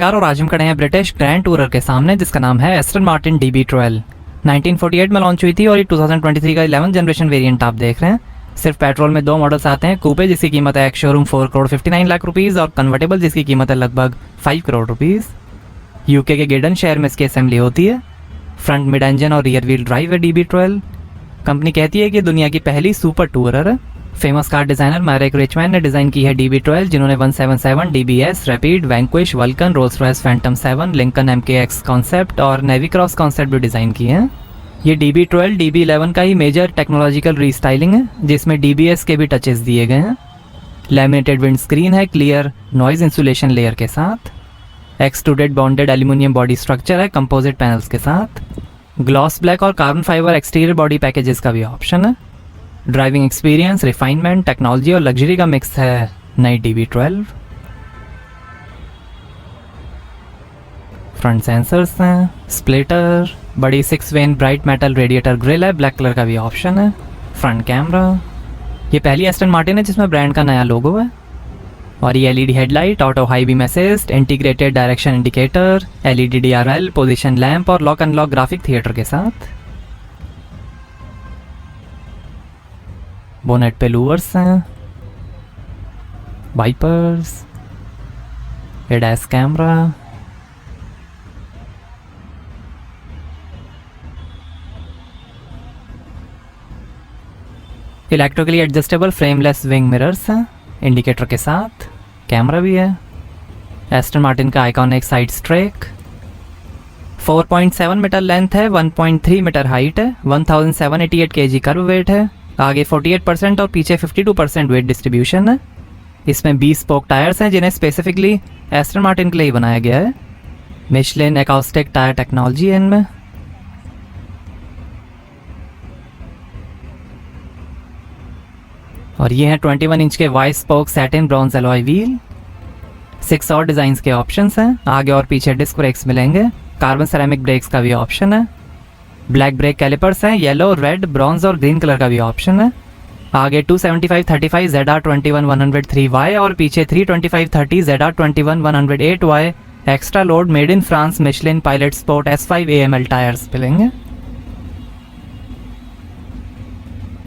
नमस्कार, और आज हम खड़े हैं ब्रिटिश ग्रैंड टूरर के सामने जिसका नाम है एस्टन मार्टिन DB12। 1948 में लॉन्च हुई थी और ये 2023 का 11th जनरेशन वेरिएंट आप देख रहे हैं। सिर्फ पेट्रोल में दो मॉडल्स आते हैं, कूपे जिसकी कीमत है ex showroom 4 crore 59 lakh rupees और कन्वर्टेबल जिसकी कीमत है लगभग 5 करोड़ रुपीज़। यूके के गेडन शहर में इसकी असेंबली होती है। फ्रंट मिड इंजन और रियर व्हील ड्राइव है DB12। कंपनी कहती है कि दुनिया की पहली सुपर टूरर है। Famous car designer mark Richman ने डिज़ाइन की है DB12, जिन्होंने 177, DBS, rapid, vanquish, vulcan, Rolls Royce Phantom 7, Lincoln MKX concept और नेवी क्रॉस कॉन्सेप्ट भी डिज़ाइन किए हैं। ये DB12 DB11 का ही मेजर टेक्नोलॉजिकल रीस्टाइलिंग है, जिसमें DBS के भी टचेस दिए गए हैं। लैमिनेटेड विंड स्क्रीन है क्लियर नॉइज इंसुलेशन लेयर के साथ। Extruded bonded aluminium body structure है कंपोजिट पैनल्स के साथ। ग्लॉस ब्लैक और carbon fibre exterior body packages का भी ऑप्शन है। ड्राइविंग एक्सपीरियंस, रिफाइनमेंट, टेक्नोलॉजी और लग्जरी का मिक्स है नई DB12। फ्रंट सेंसर्स हैं, स्प्लिटर, बड़ी 6 when bright metal radiator grille है, ब्लैक कलर का भी ऑप्शन है। फ्रंट कैमरा, ये पहली एस्टन मार्टिन है जिसमें ब्रांड का नया लोगो है। और ये LED headlight, auto high beam assist, integrated direction indicator, LED DRL, position lamp और लॉक अनलॉक ग्राफिक थिएटर के साथ। बोनेट पे लूवर्स हैं, wipers, ADAS camera, electrically adjustable frameless wing mirrors हैं इंडिकेटर के साथ। कैमरा भी है। एस्टन मार्टिन का iconic side strake, 4.7 metre length है, 1.3 मीटर हाइट है, 1788 kg कर्व वेट है। आगे 48% और पीछे 52% वेट डिस्ट्रीब्यूशन है। इसमें 20 स्पोक टायर्स हैं जिन्हें स्पेसिफिकली एस्टन मार्टिन के लिए ही बनाया गया है। मिशलिन एकॉस्टिक टायर टेक्नोलॉजी है इनमें। और ये हैं 21 इंच के wide spoke satin bronze alloy wheel. 6 और डिज़ाइंस के ऑप्शंस हैं। आगे और पीछे डिस्क ब्रेक्स मिलेंगे। कार्बन सेरेमिक ब्रेक्स का भी ऑप्शन है। ब्लैक ब्रेक कैलिपर्स हैं, येलो, रेड, ब्रॉन्ज और ग्रीन कलर का भी ऑप्शन है। आगे 275/35 ZR21103Y और पीछे 325/30 ZR21108Y extra load made in France Michelin Pilot Sport S5 AML tyres मिलेंगे।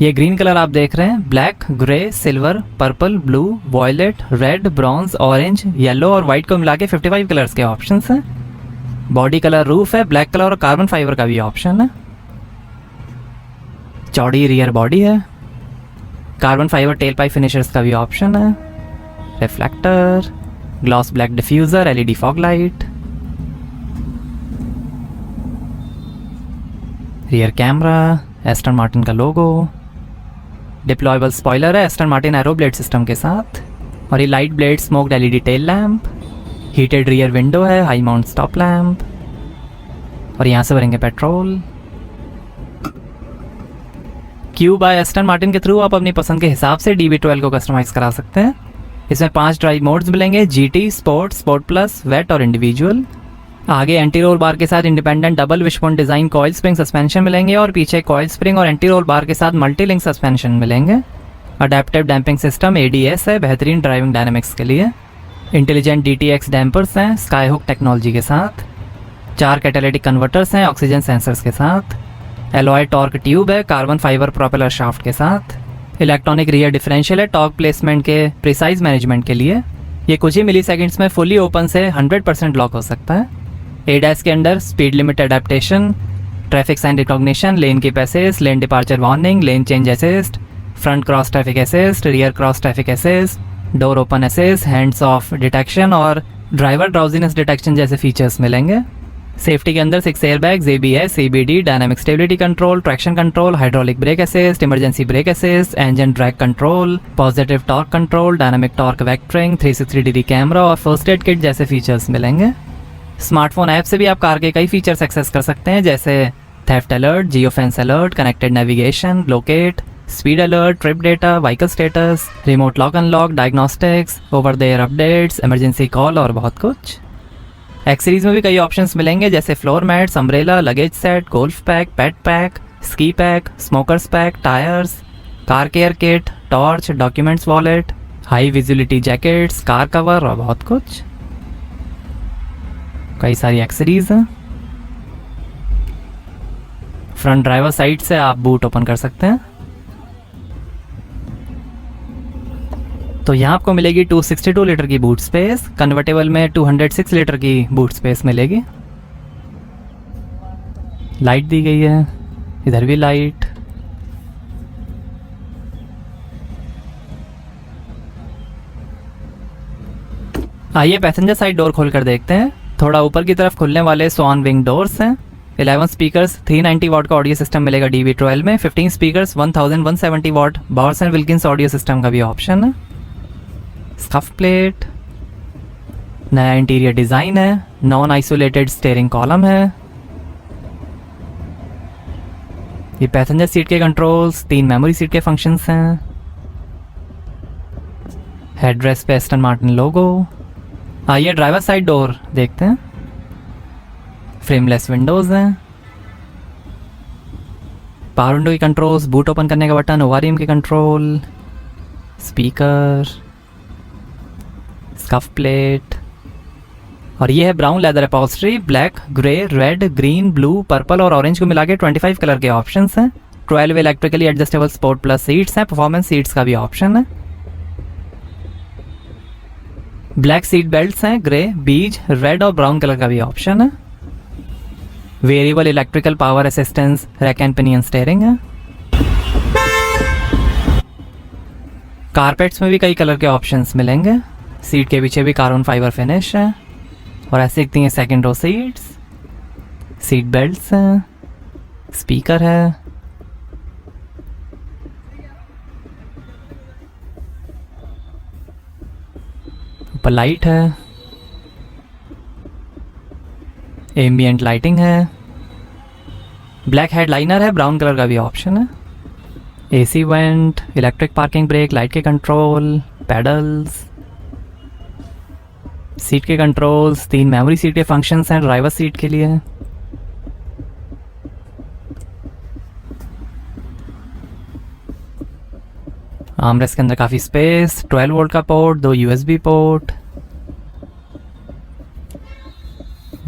ये ग्रीन कलर आप देख रहे हैं, black, grey, silver, purple, blue, violet, red, bronze, orange, yellow और वाइट को मिला के 55 कलर्स के ऑप्शंस हैं। बॉडी कलर रूफ है, ब्लैक कलर और कार्बन फाइबर का भी ऑप्शन है। चौड़ी रियर बॉडी है। Carbon fibre tail pipe finishers का भी ऑप्शन है। Reflector, gloss black diffuser, LED fog light, rear camera, Aston Martin का लोगो, डिप्लॉयबल स्पॉइलर है Aston Martin aero blade system के साथ। और ये light blade smoked LED tail lamp, heated rear window है, हाई माउंट स्टॉप लैम्प। और यहाँ से भरेंगे petrol. Q by Aston Martin के थ्रू आप अपनी पसंद के हिसाब से DB12 को कस्टमाइज करा सकते हैं। इसमें 5 ड्राइव मोड्स मिलेंगे, GT, sport, sport plus, wet और इंडिविजुअल। आगे एंटी रोल बार के साथ independent double wishbone design coil spring suspension मिलेंगे और पीछे कॉइल स्प्रिंग और एंटी रोल बार के साथ मल्टी लिंक सस्पेंशन मिलेंगे। अडेप्टिव डैम्पिंग सिस्टम ADS है, बेहतरीन ड्राइविंग डायनेमिक्स के लिए। इंटेलिजेंट DTX डैम्पर्स हैं स्काई हुक टेक्नोलॉजी के साथ। 4 कैटालिटिक कन्वर्टर्स हैं ऑक्सीजन सेंसर्स के साथ। एलॉय टॉर्क ट्यूब है कार्बन फाइबर प्रोपेलर शाफ्ट के साथ। इलेक्ट्रॉनिक रियर डिफरेंशियल है टॉर्क प्लेसमेंट के प्रिसाइज मैनेजमेंट के लिए। ये कुछ ही मिली सेकेंड्स में फुली ओपन से 100% लॉक हो सकता है। ADAS के अंदर speed limit adaptation, traffic sign recognition, lane keep assist, lane departure warning, lane change assist, front cross traffic assist, rear cross traffic assist, door open assist, hands off detection और driver drowsiness detection जैसे features मिलेंगे। Safety के अंदर 6 airbags, ABS, CBD, dynamic stability control, traction control, hydraulic brake assist, emergency brake assist, engine drag control, positive torque control, dynamic torque vectoring, 360 degree camera और first aid kit जैसे features मिलेंगे। Smartphone app से भी आप car के कई features access कर सकते हैं, जैसे theft alert, Jio fence alert, connected navigation, locate, speed alert, trip data, vehicle status, remote lock unlock, diagnostics, over the air updates, emergency call और बहुत कुछ। एक्स सीरीज में भी कई ऑप्शंस मिलेंगे, जैसे floor mats, umbrella, luggage set, golf pack, pet pack, ski pack, smokers pack, tyres, car care kit, torch, documents wallet, high visibility jackets, car cover और बहुत कुछ। कई सारी एक्सेसरीज हैं। फ्रंट ड्राइवर साइड से आप बूट ओपन कर सकते हैं। तो यहाँ आपको मिलेगी 262 लीटर की बूट स्पेस, कन्वर्टेबल में 206 लीटर की बूट स्पेस मिलेगी। लाइट दी गई है, इधर भी लाइट। आइए पैसेंजर साइड डोर खोल कर देखते हैं। थोड़ा ऊपर की तरफ खुलने वाले स्वान विंग डोर्स हैं। 11 स्पीकर्स, 390 वाट का ऑडियो सिस्टम मिलेगा DB12 में। 15 speakers, 1170 watt Bowers and Wilkins audio system का भी ऑप्शन है। स्कफ प्लेट, नया इंटीरियर डिज़ाइन है, नॉन आइसोलेटेड स्टीयरिंग कॉलम है। ये पैसेंजर सीट के कंट्रोल्स, 3 मेमोरी सीट के फंक्शंस हैं। हेडरेस्ट पे एस्टन मार्टिन लोगो। आइए ड्राइवर साइड डोर देखते हैं। फ्रेमलेस विंडोज़ हैं। पावर विंडो की कंट्रोल्स, बूट ओपन करने का बटन, ओआरएम के कंट्रोल, स्पीकर, स्कफ प्लेट। और ये है brown leather upholstery. Black, grey, red, green, blue, purple और ऑरेंज को मिला के 25 कलर के ऑप्शंस हैं। 12 electrically adjustable sport plus seats हैं। परफॉर्मेंस सीट्स का भी ऑप्शन है। ब्लैक सीट बेल्ट्स हैं, ग्रे, बीज, रेड और ब्राउन कलर का भी ऑप्शन है। Variable electrical power assistance, rack and pinion steering है। कारपेट्स में भी कई कलर के ऑप्शंस मिलेंगे। सीट के पीछे भी कार्बन फाइबर फिनिश है। और ऐसे दिखती हैं second row seats. Seat belts हैं, स्पीकर है। ऊपर लाइट है, एम्बिएंट लाइटिंग है। ब्लैक हेडलाइनर है, ब्राउन कलर का भी ऑप्शन है। AC vent, electric parking brake, light के कंट्रोल, पैडल्स, सीट के कंट्रोल्स, 3 मेमोरी सीट के फंक्शंस हैं ड्राइवर सीट के लिए। आर्मरेस्ट के अंदर काफ़ी स्पेस, 12 वोल्ट का port, 2 USB port,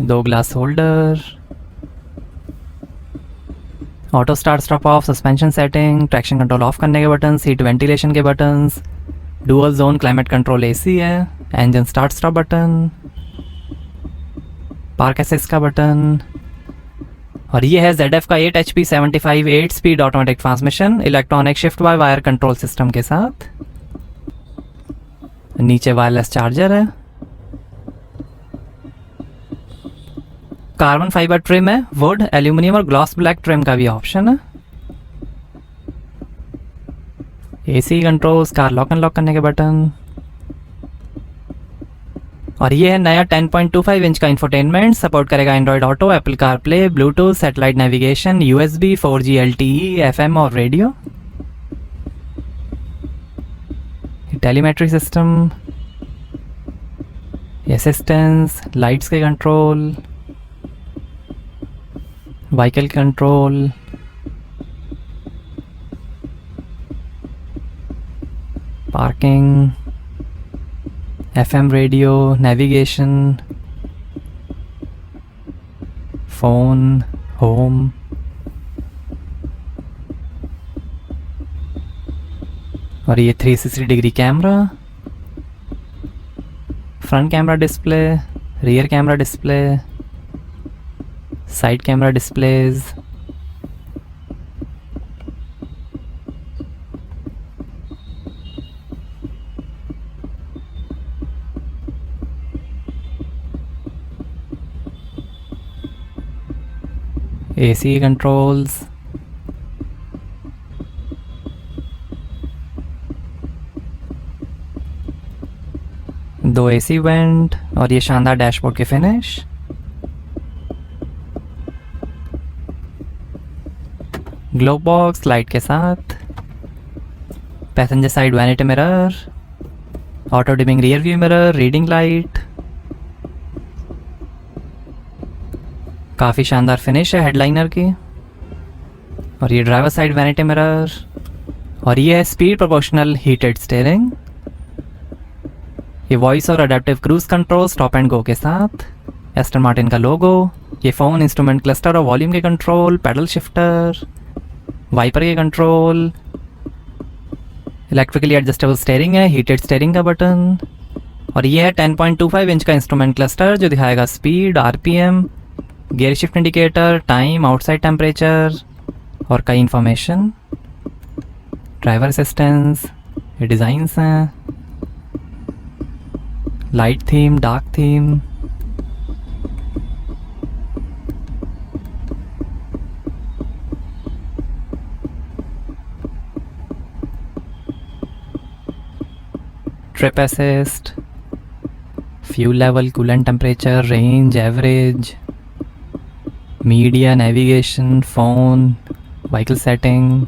2 glass holder, auto start stop off, suspension setting, traction control of करने के बटन, सीट वेंटिलेशन के buttons, dual zone climate control AC है, engine start stop button, park assist का button. और ये है ZF का 8 HP 75 8 speed automatic transmission, electronic shift by wire control system के साथ। नीचे वायरलेस चार्जर है। कार्बन फाइबर ट्रिम है, वुड, एल्यूमिनियम और ग्लॉस ब्लैक ट्रिम का भी ऑप्शन है। AC controls, car lock unlock करने के बटन। और ये है नया 10.25 इंच का इंफोटेनमेंट, सपोर्ट करेगा Android Auto, Apple CarPlay, Bluetooth, satellite navigation, USB, 4G LTE, FM और radio. Telemetry system, assistance, lights के control, vehicle control, parking, FM radio, navigation, phone, home. और ये 360 degree camera, front camera display, rear camera display, side camera displays. AC controls, दो AC vent और ये शानदार dashboard के finish. Glove box light के साथ, passenger side vanity mirror, auto dimming rear view mirror, reading light. काफ़ी शानदार finish है हेडलाइनर की। और ये ड्राइवर साइड वैनिटी मिरर। और ये है स्पीड प्रोपोर्शनल हीटेड स्टीयरिंग। ये वॉइस और adaptive cruise control stop and go के साथ। एस्टन मार्टिन का लोगो, ये फ़ोन, इंस्ट्रूमेंट क्लस्टर और वॉल्यूम के कंट्रोल, पैडल शिफ्टर, वाइपर के कंट्रोल, इलेक्ट्रिकली एडजस्टेबल स्टीयरिंग है, हीटेड स्टीयरिंग का बटन, और ये है 10.25 इंच का इंस्ट्रूमेंट क्लस्टर जो दिखाएगा speed, RPM, gear shift indicator, time, outside temperature और कई इन्फॉर्मेशन, ड्राइवर असिस्टेंस, ये डिज़ाइंस हैं, light theme, dark theme, trip assist, fuel level, coolant temperature, range, average, media, navigation, phone, vehicle setting,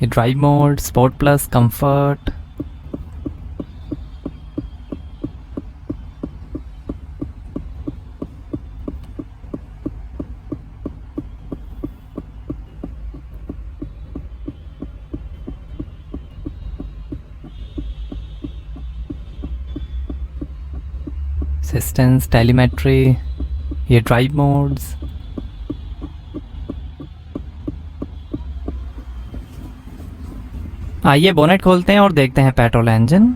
ये drive mode, sport plus, comfort, assistance, telemetry, ये drive modes, आइए bonnet खोलते हैं और देखते हैं पेट्रोल इंजन।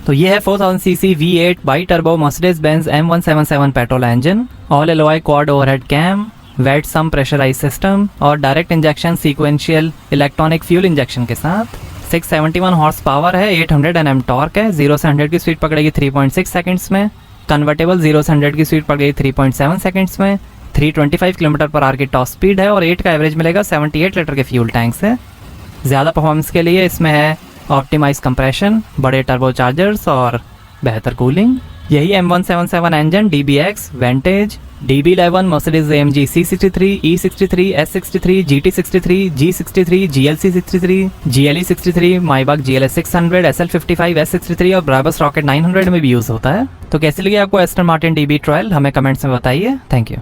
तो ये है 4000 CC V8 biturbo Mercedes Benz M177 petrol engine, all alloy quad overhead cam, wet sump pressurise system और direct injection sequential electronic fuel injection के साथ। 671 हॉर्स पावर है, 800 Nm टॉर्क है, 0 से 100 की स्पीड पकड़ेगी 3.6 सेकंड्स में, कन्वर्टेबल 0 से 100 की स्पीड पकड़ेगी 3.7 सेकंड्स में, 325 km/h की टॉप स्पीड है और 8 का एवरेज मिलेगा 78 लीटर के फ्यूल टैंक से। ज़्यादा परफॉर्मेंस के लिए इसमें है ऑप्टिमाइज कंप्रेशन, बड़े टर्बो चार्जर्स और बेहतर कूलिंग। यही M177 engine DBX, वेंटेज, DB11, Mercedes AMG C63, E63, S63, GT63, G63, GLC63, GLE63, माइबाक GLS 600, SL55, S63 और ब्राबस रॉकेट 900 में भी यूज़ होता है। तो कैसी लगी आपको एस्टन मार्टिन DB12? हमें कमेंट्स में बताइए। Thank you.